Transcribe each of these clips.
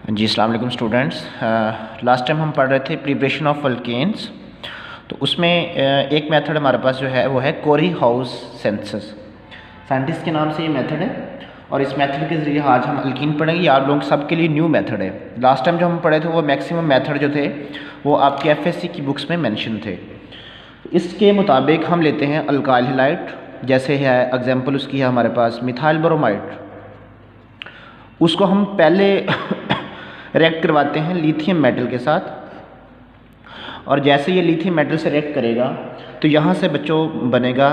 जी अस्सलाम वालेकुम students. Last time हम पढ़ रहे थे प्रिपरेशन ऑफ अल्केन्स। तो उसमें एक मेथड हमारे पास जो है वो है कोरी हाउस सिंथेसिस। साइंटिस्ट के नाम से ये मेथड है और इस मेथड के ज़रिए आज हम अल्कीन पढ़ेंगे। ये आप लोग सबके लिए न्यू मेथड है। लास्ट टाइम जो हम पढ़े थे वो मैक्सिमम मेथड जो थे वो आपके एफएससी की बुक्स में मेंशन थे। इसके मुताबिक हम लेते हैं अल्काइल हैलाइड, जैसे है एग्जाम्पल उसकी है हमारे पास मिथाइल ब्रोमाइड। उसको हम पहले रिएक्ट करवाते हैं लिथियम मेटल के साथ, और जैसे ये लिथियम मेटल से रिएक्ट करेगा तो यहाँ से बच्चों बनेगा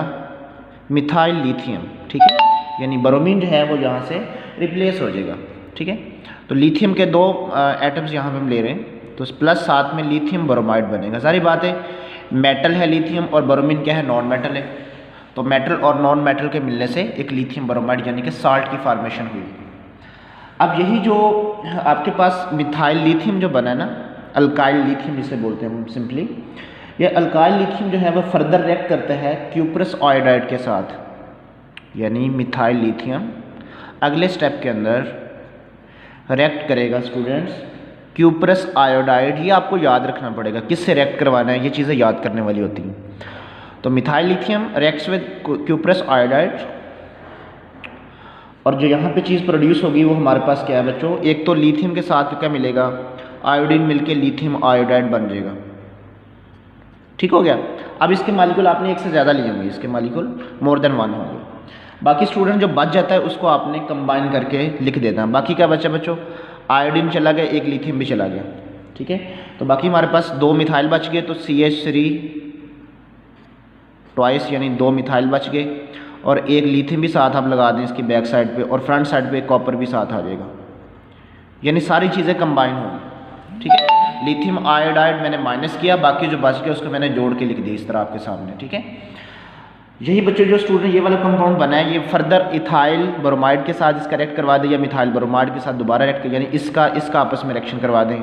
मिथाइल लिथियम। ठीक है, यानी ब्रोमीन जो है वो यहाँ से रिप्लेस हो जाएगा। ठीक है, तो लिथियम के दो एटम्स यहाँ पे हम ले रहे हैं, तो प्लस साथ में लिथियम ब्रोमाइड बनेगा। सारी बात है, मेटल है लिथियम और ब्रोमीन क्या है, नॉन मेटल है। तो मेटल और नॉन मेटल के मिलने से एक लिथियम ब्रोमाइड यानी कि साल्ट की फॉर्मेशन हुई। अब यही जो आपके पास मिथाइल लिथियम जो बना है ना, अल्काइल लिथियम जिसे बोलते हैं हम सिंपली, ये अल्काइल लिथियम जो है वह फर्दर रिएक्ट करता है क्यूप्रस आयोडाइड के साथ, यानी मिथाइल लिथियम अगले स्टेप के अंदर रिएक्ट करेगा स्टूडेंट्स क्यूप्रस आयोडाइड। ये आपको याद रखना पड़ेगा किससे रिएक्ट करवाना है, ये चीज़ें याद करने वाली होती हैं। तो methyl lithium reacts with cuprous iodide, और जो यहाँ पे चीज़ प्रोड्यूस होगी वो हमारे पास क्या है बच्चों, एक तो लिथियम के साथ क्या मिलेगा, आयोडीन मिलके लिथियम आयोडाइड बन जाएगा। ठीक हो गया। अब इसके मालिक्यूल आपने एक से ज़्यादा लिए होंगे, इसके मालिक्यूल मोर देन वन होंगे। बाकी स्टूडेंट जो बच जाता है उसको आपने कंबाइन करके लिख देना। बाकी क्या बचा बच्चों, आयोडीन चला गया, एक लिथियम भी चला गया। ठीक है, तो बाकी हमारे पास दो मिथाइल बच गए, तो CH3 ट्वाइस यानी दो मिथाइल बच गए, और एक लिथियम भी साथ आप लगा दें इसकी बैक साइड पे, और फ्रंट साइड पे कॉपर भी साथ आ जाएगा, यानी सारी चीज़ें कंबाइन होंगी। ठीक है, लिथियम आयोडाइड मैंने माइनस किया, बाकी जो बच गया उसको मैंने जोड़ के लिख दिया इस तरह आपके सामने। ठीक है, यही बच्चों जो स्टूडेंट ये वाला कंपाउंड बना है, ये फर्दर इथाइल ब्रोमाइड के साथ इसका रिएक्ट करवा दें, या मिथाइल ब्रोमाइड के साथ दोबारा रिएक्ट कर, यानी इसका आपस में रिएक्शन करवा दें।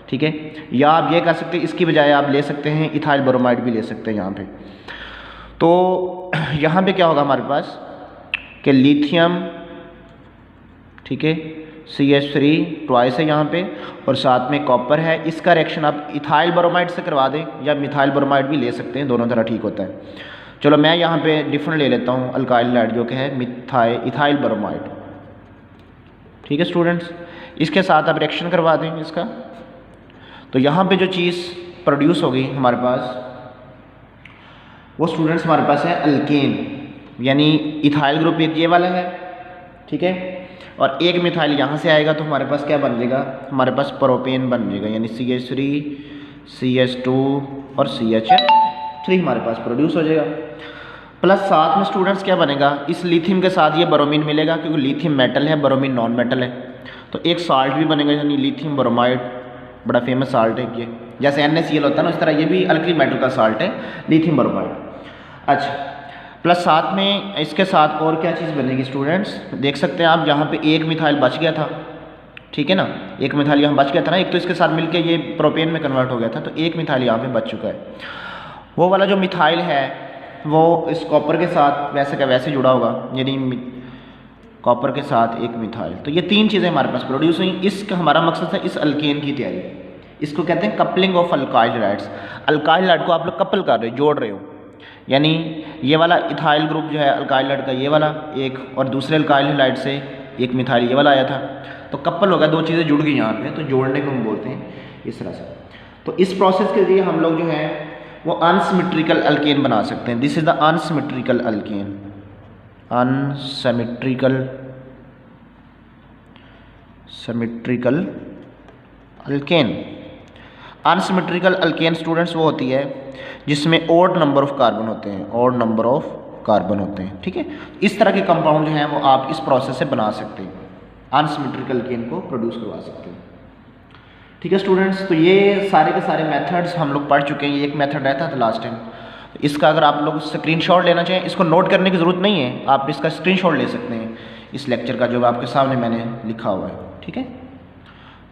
ठीक है, या आप ये कर सकते हैं, इसकी बजाय आप ले सकते हैं इथाइल ब्रोमाइड भी ले सकते हैं यहाँ पे। तो यहाँ पे क्या होगा हमारे पास कि लिथियम, ठीक है, CH3 ट्वाइस है यहाँ पे, और साथ में कॉपर है। इसका रिएक्शन आप इथाइल ब्रोमाइड से करवा दें या मिथाइल ब्रोमाइड भी ले सकते हैं, दोनों तरह ठीक होता है। चलो मैं यहाँ पे डिफरेंट ले लेता हूँ, अल्काइल हैलाइड जो कि है इथाइल ब्रोमाइड। ठीक है स्टूडेंट्स, इसके साथ आप रिएक्शन करवा दें इसका, तो यहाँ पे जो चीज़ प्रोड्यूस होगी हमारे पास वो स्टूडेंट्स हमारे पास है अल्केन, यानी इथाइल ग्रुप एक ये वाला है। ठीक है, और एक मिथाइल यहाँ से आएगा तो हमारे पास क्या बन जाएगा, हमारे पास प्रोपेन बन जाएगा, यानी CH3 CH2 और CH3 हमारे पास प्रोड्यूस हो जाएगा। प्लस साथ में स्टूडेंट्स क्या बनेगा, इस लिथियम के साथ ये ब्रोमीन मिलेगा, क्योंकि लिथियम मेटल है, ब्रोमीन नॉन मेटल है, तो एक साल्ट भी बनेगा, यानी लिथियम ब्रोमाइड। बड़ा फेमस साल्ट है ये, जैसे NaCl होता है ना उस तरह ये भी अल्कली मेटल का साल्ट है, लिथियम ब्रोमाइड। अच्छा, प्लस साथ में इसके साथ और क्या चीज़ बनेगी स्टूडेंट्स, देख सकते हैं आप यहाँ पे एक मिथाइल बच गया था। ठीक है ना, एक मिथाइल यहाँ बच गया था ना, एक तो इसके साथ मिलके ये प्रोपेन में कन्वर्ट हो गया था, तो एक मिथाइल यहाँ पे बच चुका है। वो वाला जो मिथाइल है वो इस कॉपर के साथ वैसे का वैसे जुड़ा होगा, यानी कॉपर के साथ एक मिथाइल। तो ये तीन चीज़ें हमारे पास प्रोड्यूस हुई। इसका हमारा मकसद है इस अल्केन की तैयारी, इसको कहते हैं coupling of alkyl halides. Alkyl halide को आप लोग कपल कर रहे हो, जोड़ रहे हो, यानी ये वाला इथाइल ग्रुप जो है अल्काइल हैलाइड का ये वाला एक, और दूसरे अल्काइल हैलाइड से एक मिथाइल ये वाला आया था, तो कपल हो गया, दो चीज़ें जुड़ गई यहाँ पे, तो जोड़ने को हम बोलते हैं इस तरह से। तो इस प्रोसेस के जरिए हम लोग जो है वो अनसिमेट्रिकल अल्केन बना सकते हैं। This is the unsymmetrical alkane, symmetrical alkane. Unsymmetrical alkane students वो होती है जिसमें ऑड नंबर ऑफ कार्बन होते हैं, ऑड नंबर ऑफ कार्बन होते हैं। ठीक है, इस तरह के कंपाउंड जो हैं वो आप इस प्रोसेस से बना सकते हैं, अनसिमेट्रिकल अल्केन को प्रोड्यूस करवा सकते हैं। ठीक है स्टूडेंट्स, तो ये सारे के सारे मेथड्स हम लोग पढ़ चुके हैं। ये एक मेथड रहता था लास्ट टाइम, इसका अगर आप लोग स्क्रीनशॉट लेना चाहें, इसको नोट करने की ज़रूरत नहीं है, आप इसका स्क्रीनशॉट ले सकते हैं इस लेक्चर का जो आपके सामने मैंने लिखा हुआ है। ठीक है,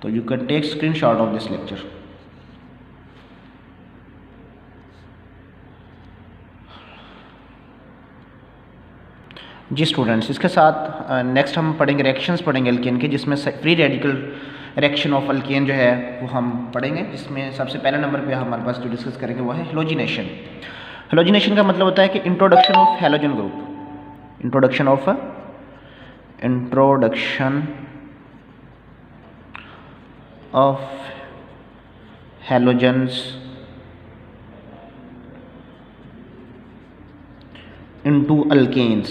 तो you can take screenshot of this lecture. जी स्टूडेंट्स, इसके साथ नेक्स्ट हम पढ़ेंगे रिएक्शंस पढ़ेंगे अल्केन के, जिसमें free radical reaction of alkane जो है वो हम पढ़ेंगे, जिसमें सबसे पहले नंबर पे हमारे पास जो डिस्कस करेंगे वो है हेलोजिनेशन। हेलोजिनेशन का मतलब होता है कि introduction of halogen group, introduction of halogens into alkanes.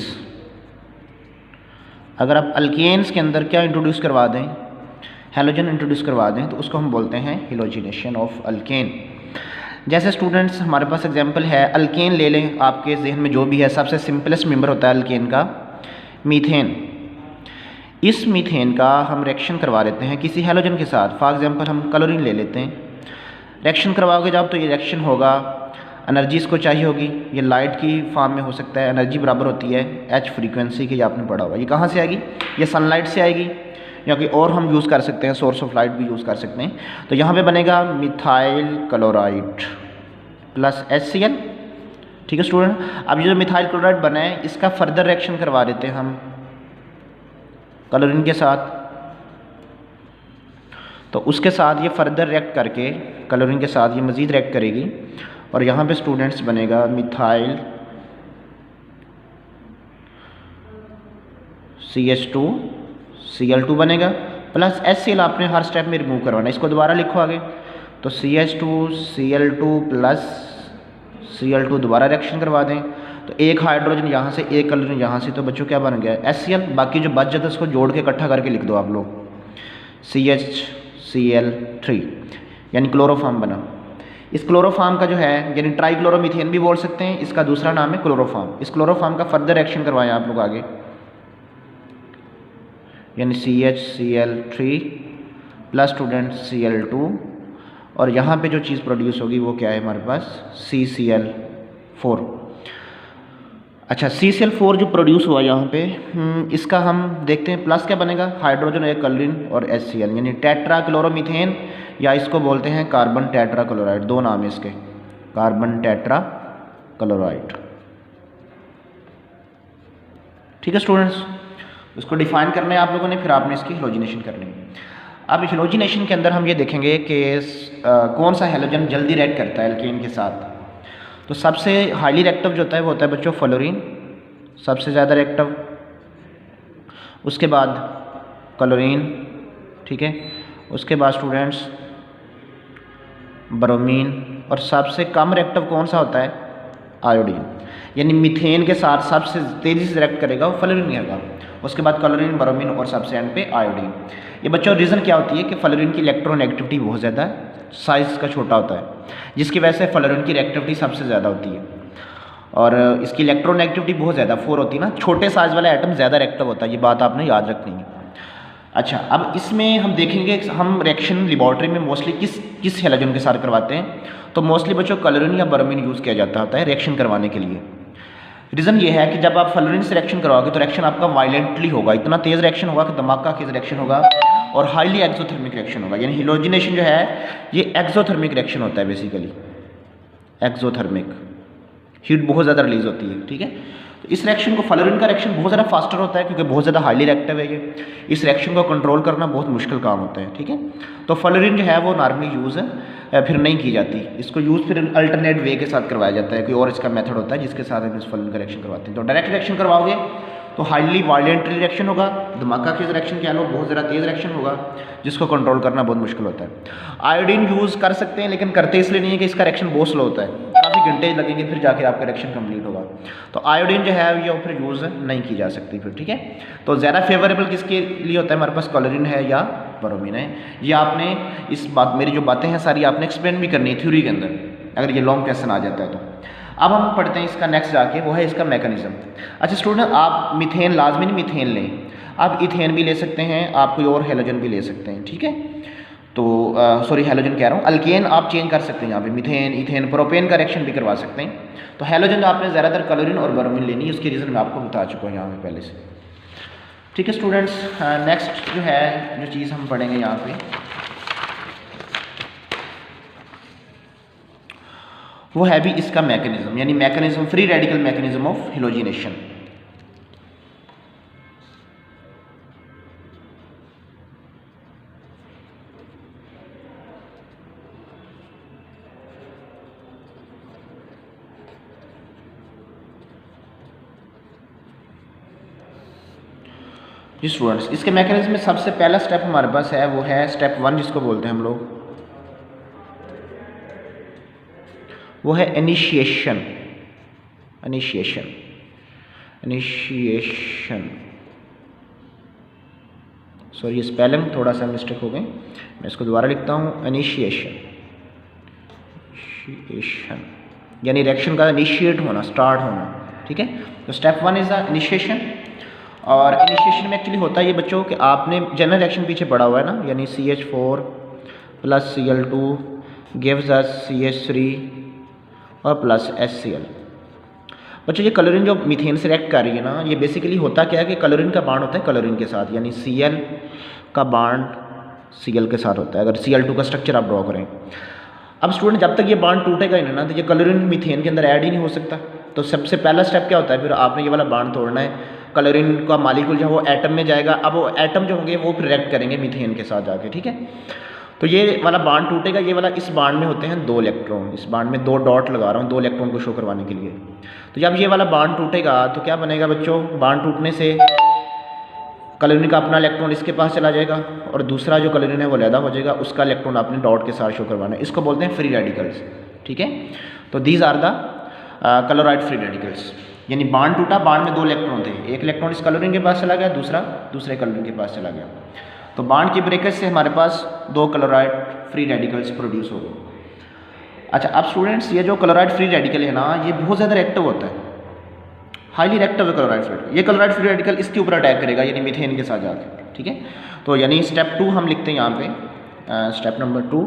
अगर आप अल्केन्स के अंदर क्या इंट्रोड्यूस करवा दें, हेलोजन इंट्रोड्यूस करवा दें, तो उसको हम बोलते हैं हेलोजिनेशन ऑफ अल्केन। जैसे स्टूडेंट्स हमारे पास एग्जांपल है, अल्केन ले लें, आपके जहन में जो भी है, सबसे सिंपलेस्ट मेंबर होता है अल्केन का मीथेन। इस मीथेन का हम रिएक्शन करवा लेते हैं किसी हेलोजन के साथ। फॉर एग्जांपल हम क्लोरीन ले लेते हैं, रिएक्शन करवाओगे जब तो ये रिएक्शन होगा, एनर्जी इसको चाहिए होगी, ये लाइट की फॉर्म में हो सकता है, एनर्जी बराबर होती है एच फ्रीक्वेंसी की, आपने पढ़ा होगा। ये कहाँ से आएगी, ये सनलाइट से आएगी, या कि और हम यूज़ कर सकते हैं, सोर्स ऑफ लाइट भी यूज़ कर सकते हैं। तो यहाँ पे बनेगा मिथाइल क्लोराइड प्लस HCl। ठीक है स्टूडेंट, अब ये जो मिथाइल क्लोराइड बना है इसका फर्दर रिएक्शन करवा देते हैं हम क्लोरीन के साथ, तो उसके साथ ये फर्दर रिएक्ट करके क्लोरीन के साथ ये मज़ीद रिएक्ट करेगी, और यहाँ पे स्टूडेंट्स बनेगा मिथाइल CH2Cl2 बनेगा, प्लस HCl आपने हर स्टेप में रिमूव करवाना है। इसको दोबारा लिखो आगे, तो CH2Cl2 प्लस Cl2 दोबारा रिएक्शन करवा दें, तो एक हाइड्रोजन यहाँ से, एक क्लोरीन यहाँ से, तो बच्चों क्या बन गया HCl। बाकी जो बच जाता है उसको जोड़ के इकट्ठा करके लिख दो आप लोग, CHCl3, यानी क्लोरोफॉर्म बना। इस क्लोरोफॉर्म का जो है, यानी ट्राइक्लोरोमीथेन भी बोल सकते हैं, इसका दूसरा नाम है क्लोरोफॉर्म। इस क्लोरोफॉर्म का फर्दर रिएक्शन करवाएं आप लोग आगे, यानी CHCl3 प्लस स्टूडेंट Cl2, और यहाँ पे जो चीज़ प्रोड्यूस होगी वो क्या है हमारे पास, CCl4। अच्छा, CCl4 जो प्रोड्यूस हुआ यहाँ पे, इसका हम देखते हैं प्लस क्या बनेगा, हाइड्रोजन, एक क्लोरीन और HCl, यानी टेट्रा क्लोरोमीथेन, या इसको बोलते हैं कार्बन टेट्रा क्लोराइड। दो नाम है इसके, कार्बन टेट्रा क्लोराइड। ठीक है स्टूडेंट्स, इसको डिफाइन करना है आप लोगों ने, फिर आपने इसकी हेलोजिनेशन करनी है। अब हेलोजिनेशन के अंदर हम ये देखेंगे कि कौन सा हेलोजन जल्दी रिएक्ट करता है एल्केन के साथ। तो सबसे हाईली रिएक्टिव जो होता है वो होता है बच्चों फ्लोरीन, सबसे ज़्यादा रिएक्टिव, उसके बाद क्लोरीन, ठीक है, उसके बाद स्टूडेंट्स ब्रोमीन, और सबसे कम रिएक्टिव कौन सा होता है, आयोडीन। यानी मीथेन के साथ सबसे तेज़ी से रिएक्ट करेगा वो फ्लोरीन होगा, उसके बाद क्लोरीन, ब्रोमीन, और सबसे एंड पे आयोडीन। ये बच्चों रीज़न क्या होती है कि फ्लोरीन की इलेक्ट्रोनेगेटिविटी बहुत ज़्यादा है, साइज़ का छोटा होता है, जिसकी वजह से फ्लोरीन की रिएक्टिविटी सबसे ज़्यादा होती है, और इसकी इलेक्ट्रोनेगेटिविटी बहुत ज़्यादा 4 होती है ना, छोटे साइज़ वाला एटम ज़्यादा रिएक्टिव होता है, ये बात आपने याद रखनी है। अच्छा, अब इसमें हम देखेंगे, हम रिएक्शन लेबॉर्ट्री में मोस्टली किस हेलोजन के साथ करवाते हैं, तो मोस्टली बच्चों क्लोरीन या ब्रोमीन यूज़ किया जाता होता है रिएक्शन करवाने के लिए। रीज़न ये है कि जब आप फ्लोरीन से रिएक्शन करवाओगे तो रिएक्शन आपका वायलेंटली होगा, इतना तेज़ रिएक्शन होगा कि धमाका तेज़ रिएक्शन होगा, और हाईली एक्सोथर्मिक रिएक्शन होगा। यानी हेलोजिनेशन जो है ये एक्सोथर्मिक रिएक्शन होता है, बेसिकली एक्सोथर्मिक, हीट बहुत ज़्यादा रिलीज होती है। ठीक है, तो इस रिएक्शन को, फ्लोरीन का रिएक्शन बहुत ज़्यादा फास्टर होता है क्योंकि बहुत ज़्यादा हाईली रिएक्टिव है ये, इस रिएक्शन को कंट्रोल करना बहुत मुश्किल काम होता है। ठीक है, तो फ्लोरीन जो है वो नॉर्मली यूज़ फिर नहीं की जाती, इसको यूज़ फिर अल्टरनेट वे के साथ करवाया जाता है, कोई और इसका मेथड होता है जिसके साथ हम इस फ्लोरीन का रिएक्शन करवाते हैं। तो डायरेक्ट रिएक्शन करवाओगे तो हाईली वायलेंटली रिएक्शन होगा, धमाका केस रिएक्शन कह लो, बहुत ज़्यादा तेज़ रिएक्शन होगा जिसको कंट्रोल करना बहुत मुश्किल होता है। आयोडीन यूज़ कर सकते हैं, लेकिन करते इसलिए नहीं है कि इसका रिएक्शन बहुत स्लो होता है, काफ़ी घंटे लगेंगे फिर जाके आपका रिएक्शन कंप्लीट होगा। तो आयोडीन जो है ये फिर यूज़ नहीं की जा सकती फिर। ठीक है, तो ज़्यादा फेवरेबल किसके लिए होता है हमारे पास, क्लोरीन है या ब्रोमीन है। ये आपने इस बात, मेरी जो बातें हैं सारी आपने एक्सप्लेन भी करनी है थ्योरी के अंदर, अगर ये लॉन्ग क्वेश्चन आ जाता है तो। अब हम पढ़ते हैं इसका नेक्स्ट जाके, वो है इसका मैकेनिज्म। अच्छा स्टूडेंट, आप मीथेन लाजमी नहीं मीथेन लें, आप इथेन भी ले सकते हैं, आप कोई और हेलोजन भी ले सकते हैं। ठीक है, तो सॉरी हेलोजन कह रहा हूँ, अल्केन आप चेंज कर सकते हैं यहाँ पे, मीथेन, इथेन, प्रोपेन का रिएक्शन भी करवा सकते हैं। तो हेलोजन आपने ज़्यादातर क्लोरीन और ब्रोमीन लेनी है, उसके रीज़न मैं आपको बता चुका हूँ यहाँ पे पहले से। ठीक है स्टूडेंट्स, नेक्स्ट जो है जो चीज़ हम पढ़ेंगे यहाँ पे वो है भी इसका मैकेनिज्म, यानी mechanism, free radical mechanism of halogenation. जी स्टूडेंट्स, इसके मैकेनिज्म में सबसे पहला स्टेप हमारे पास है, वो है स्टेप 1 जिसको बोलते हैं हम लोग, वो है initiation. Initiation initiation sorry, spelling थोड़ा सा मिस्टेक हो गई, मैं इसको दोबारा लिखता हूँ। इनिशिएशन यानी रिएक्शन का इनिशिएट होना, स्टार्ट होना, ठीक है। तो स्टेप 1 इज़ द इनिशिएशन। और इनिशिएशन में एक्चुअली होता है ये बच्चों कि आपने जनरल रिएक्शन पीछे पढ़ा हुआ है ना, यानी CH4 + Cl2 gives us CH3 और प्लस HCl। बच्चों ये क्लोरीन जो मीथेन से रिएक्ट कर रही है ना, ये बेसिकली होता क्या है कि क्लोरीन का बॉन्ड होता है क्लोरीन के साथ, यानी Cl का बॉन्ड Cl के साथ होता है, अगर Cl2 का स्ट्रक्चर आप ड्रॉ करें। अब स्टूडेंट जब तक ये बॉन्ड टूटेगा ही नहीं ना, तो ये क्लोरीन मीथेन के अंदर ऐड ही नहीं हो सकता। तो सबसे पहला स्टेप क्या होता है, फिर आपने ये वाला बॉन्ड तोड़ना है, क्लोरीन का मॉलिक्यूल जो है वो एटम में जाएगा। अब वो एटम जो होंगे वो फिर रिएक्ट करेंगे मीथेन के साथ जाके, ठीक है। तो ये वाला बॉन्ड टूटेगा, ये वाला, इस बॉन्ड में होते हैं 2 इलेक्ट्रॉन, इस बॉन्ड में 2 डॉट लगा रहा हूँ 2 इलेक्ट्रॉन को शो करवाने के लिए। तो जब ये वाला बॉन्ड टूटेगा तो क्या बनेगा बच्चों, बॉन्ड टूटने से क्लोरीन का अपना इलेक्ट्रॉन इसके पास चला जाएगा और दूसरा जो क्लोरीन है वो अलग हो जाएगा, उसका इलेक्ट्रॉन आपने डॉट के साथ शो करवाना है। इसको बोलते हैं फ्री रेडिकल्स, ठीक है। तो these are the chloride free radicals. यानी बॉन्ड टूटा, बॉन्ड में 2 इलेक्ट्रॉन थे, एक इलेक्ट्रॉन इस क्लोरीन के पास चला गया, दूसरा दूसरे क्लोरीन के पास चला गया। तो बॉन्ड की ब्रेकेज से हमारे पास 2 क्लोराइड फ्री रेडिकल्स प्रोड्यूस हो गए। अच्छा, अब स्टूडेंट्स ये जो क्लोराइड फ्री रेडिकल है ना, ये बहुत ज़्यादा रिएक्टिव होता है, हाईली रिएक्टिव है क्लोराइड फ्री। ये क्लोराइड फ्री रेडिकल इसके ऊपर अटैक करेगा, यानी मीथेन के साथ जाके, ठीक है। तो यानी स्टेप 2 हम लिखते हैं यहाँ पे, स्टेप नंबर 2।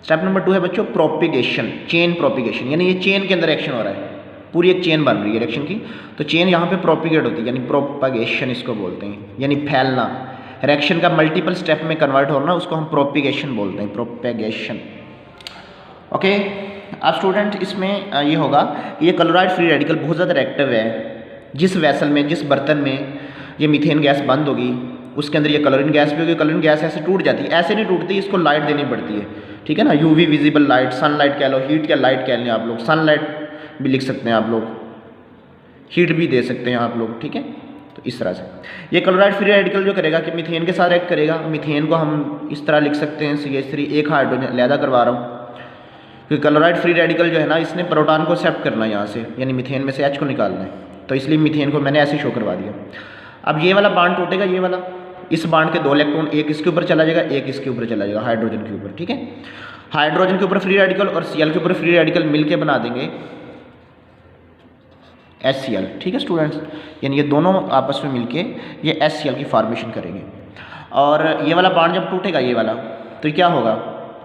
स्टेप नंबर 2 है बच्चों प्रोपिगेशन, चेन प्रोपिगेशन, यानी ये चेन के अंदर रिएक्शन हो रहा है, पूरी एक चेन बन रही है रिएक्शन की। तो चेन यहाँ पे प्रोपिगेट होती है, यानी प्रोपगेशन इसको बोलते हैं, यानी फैलना, रिएक्शन का मल्टीपल स्टेप में कन्वर्ट होना, उसको हम प्रोपिगेशन बोलते हैं, प्रोपेगेशन। ओके, अब स्टूडेंट इसमें ये होगा, ये क्लोराइड फ्री रेडिकल बहुत ज़्यादा रिएक्टिव है। जिस वेसल में, जिस बर्तन में ये मीथेन गैस बंद होगी, उसके अंदर ये क्लोरीन गैस भी होगी। क्लोरीन गैस ऐसे टूट जाती है, ऐसे नहीं टूटती, इसको लाइट देनी पड़ती है, ठीक है ना। UV विजिबल लाइट, सनलाइट कह लो, हीट क्या लाइट कह लें आप लोग, सनलाइट भी लिख सकते हैं आप लोग, हीट भी दे सकते हैं आप लोग, ठीक है। तो इस तरह से ये क्लोराइड फ्री रेडिकल जो करेगा कि मीथेन के साथ रिएक्ट करेगा। मीथेन को हम इस तरह लिख सकते हैं CH3, एक हाइड्रोजन अलहदा करवा रहा हूँ, क्योंकि क्लोराइड फ्री रेडिकल जो है ना, इसने प्रोटॉन को एक्सेप्ट करना है यहाँ से, यानी मीथेन में से H को निकालना है, तो इसलिए मीथेन को मैंने ऐसे शो करवा दिया। अब ये वाला बॉन्ड टूटेगा, ये वाला, इस बॉन्ड के 2 इलेक्ट्रॉन, एक इसके ऊपर चला जाएगा, एक इसके ऊपर चला जाएगा, हाइड्रोजन के ऊपर, ठीक है। हाइड्रोजन के ऊपर फ्री रेडिकल और Cl के ऊपर फ्री रेडिकल मिलके बना देंगे HCl, ठीक है स्टूडेंट्स। यानी ये दोनों आपस में मिलके ये HCl की फॉर्मेशन करेंगे। और ये वाला बॉन्ड जब टूटेगा, ये वाला, तो क्या होगा,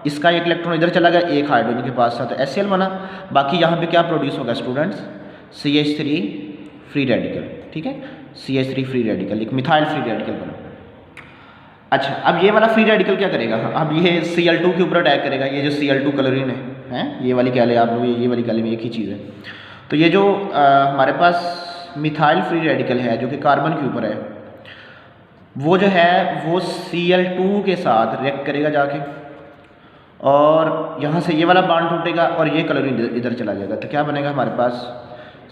इसका एक इलेक्ट्रॉन इधर चला गया, एक हाइड्रोजन के पास था, तो HCl बना। बाकी यहाँ पे क्या प्रोड्यूस होगा स्टूडेंट्स, CH3 फ्री रेडिकल, ठीक है, CH3 फ्री रेडिकल, एक मिथाइल फ्री रेडिकल बना। अच्छा, अब ये वाला फ्री रेडिकल क्या करेगा, अब ये Cl2 के ऊपर अटैक करेगा। ये जो Cl2 क्लोरीन है, ये वाली क्या ले आप लोग, ये वाली क्या ले, एक ही चीज़ है। तो ये जो हमारे पास मिथाइल फ्री रेडिकल है जो कि कार्बन के ऊपर है, वो जो है वो Cl2 के साथ रिएक्ट करेगा जाके, और यहाँ से ये वाला बॉन्ड टूटेगा और ये क्लोरीन इधर चला जाएगा। तो क्या बनेगा हमारे पास,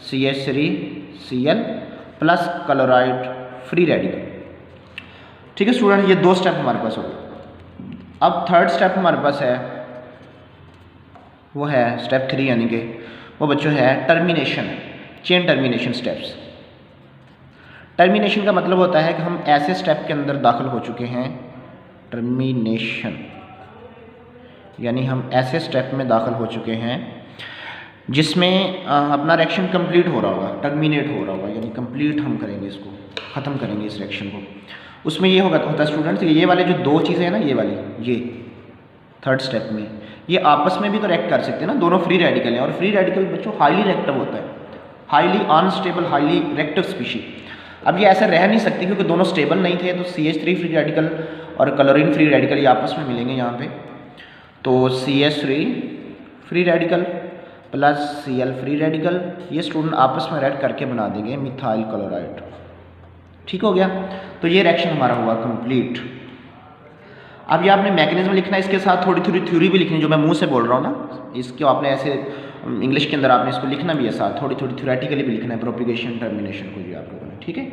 CH3Cl plus chloride free radical, ठीक है स्टूडेंट। ये 2 स्टेप हमारे पास हो गए। अब थर्ड स्टेप हमारे पास है, वो है स्टेप 3, यानी कि वो बच्चों है termination, chain termination steps. Termination का मतलब होता है कि हम ऐसे स्टेप के अंदर दाखिल हो चुके हैं, टर्मिनेशन यानी हम ऐसे स्टेप में दाखिल हो चुके हैं जिसमें अपना रिएक्शन कंप्लीट हो रहा होगा, टर्मिनेट हो रहा होगा, यानी कंप्लीट हम करेंगे, इसको ख़त्म करेंगे इस रिएक्शन को। उसमें ये होता है स्टूडेंट्स, ये वाले जो 2 चीज़ें हैं ना, ये वाली, ये थर्ड स्टेप में ये आपस में भी तो रिएक्ट कर सकते हैं ना, दोनों फ्री रेडिकल हैं। और फ्री रेडिकल बच्चों हाईली रिएक्टिव होता है, highly unstable, highly reactive species. अब ये ऐसे रह नहीं सकती क्योंकि दोनों स्टेबल नहीं थे। तो CH3 फ्री रेडिकल और क्लोरीन फ्री रेडिकल ये आपस में मिलेंगे यहाँ पे, तो CH3 free radical plus Cl free radical, ये स्टूडेंट आपस में रिएक्ट करके बना देंगे मिथाइल क्लोराइड, ठीक हो गया। तो ये रिएक्शन हमारा हुआ कंप्लीट। अब ये आपने मैकेनिज्म लिखना है, इसके साथ थोड़ी थोड़ी थ्योरी भी लिखनी, जो मैं मुंह से बोल रहा हूँ ना, इसको आपने ऐसे इंग्लिश के अंदर आपने इसको लिखना भी है साथ, थोड़ी थोड़ी थ्योरेटिकली भी लिखना है प्रोपिगेशन टर्मिनेशन को जी आप लोगों ने, ठीक है।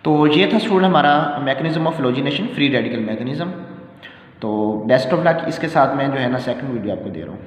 तो ये था स्टूडेंट हमारा मैकेनिज्म ऑफ फ्लोजिनेशन, फ्री रेडिकल मैकेनिज्म। तो बेस्ट ऑफ लक। इसके साथ मैं जो है ना सेकंड वीडियो आपको दे रहा हूँ।